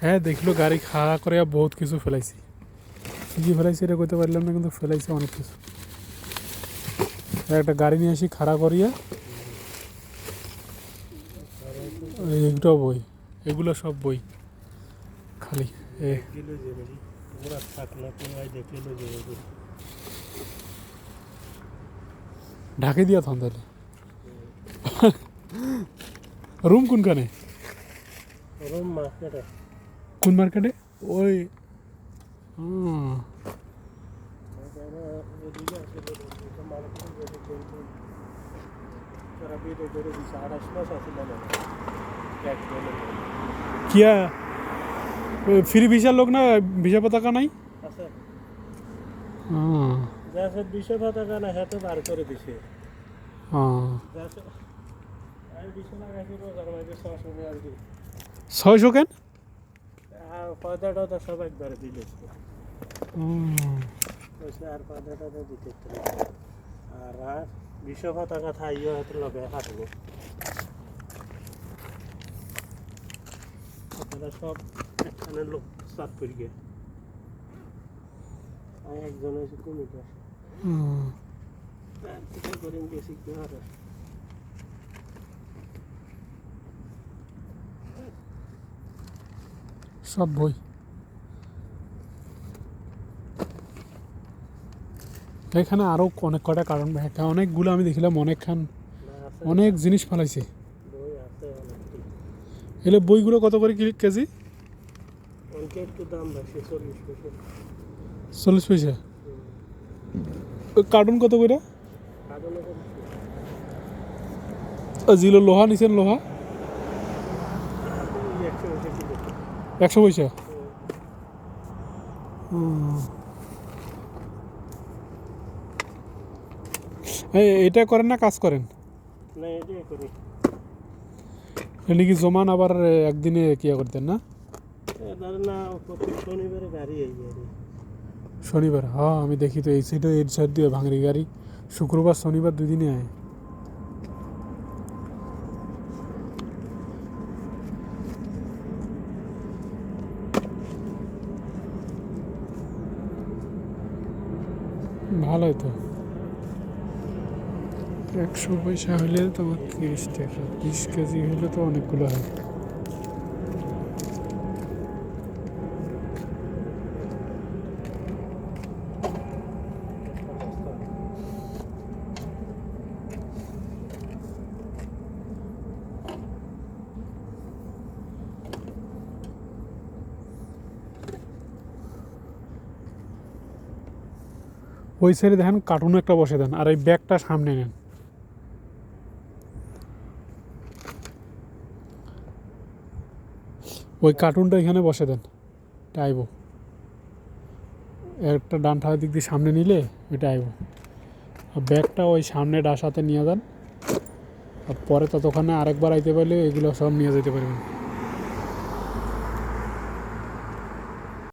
হ্যাঁ দেখলো গাড়ি খাড়া করে বহুত কিছু ফেলাইছি, কি ফেলাইছি এটা কইতে পারলাম না, কিন্তু ফেলাইছি অনেক কিছু। একটা গাড়ি নিয়ে আসি খাড়া করিয়া, এইটাও বই, এগুলো সব বই খালি ঢাকে দিয়া থান তাহলে। রুম কোনখানে? কোন মার্কেটে? ওই কিয়া ফ্রি ভিসার লোক না, ভিসা পতাকা নাই? ভিসা পতাকা না হ্যাঁ তো বার করে দিছে। ছয়শো কেন? পয়দাটা সব একবারে দিলে আর পয়দাটা দিতে আর ভিসা পতাকা থাইও হাতে লগে হাঁটবো আপনারা সব একখানে লোক সাফ করি গে একজন এসে কমিটি আসে করেন গেছি কি আর সব বই। এখানে আরও অনেক কটা কারণ, অনেকগুলো আমি দেখিলাম, অনেক জিনিস ফেলাইছে। এলে বইগুলো কত করে কেজি? একটু দাম বেশি, 40 পয়সা। 40 পয়সা? কার্টুন কত করে? জিলো লোহা নিছেন, লোহা 100 পয়সা। এটা করেন না, কাজ করেন? না এটাই করি। এনে কি জমান আবার একদিনে কিয়া করতেন না? না প্রতি শনিবারে গাড়ি এই গাড়ি। শনিবার? হ্যাঁ আমি দেখি তো এই সাইডে, এই সাইড দিয়ে ভাঙড়ি গাড়ি শুক্রবার শনিবার 2 দিনে আয়। ভালোই তো। 100 পয়সা হলে তোমার 30 টাকা, 20 কেজি হলে তো অনেকগুলো হয়। ওই সাইডে দেখেন কার্টুন একটা বসে দেন, আর এই ব্যাগটা সামনে নেন। ওই কার্টুনটা এখানে বসে দেন, আইব একটা ডানটা দিক দিয়ে সামনে নিলে ওইটা আইব। আর ব্যাগটা ওই সামনে ডাসাতে নিয়ে যান, আর পরে ততক্ষণে আরেকবার আইতে পারলে এগুলো সব নিয়ে যেতে পারবেন।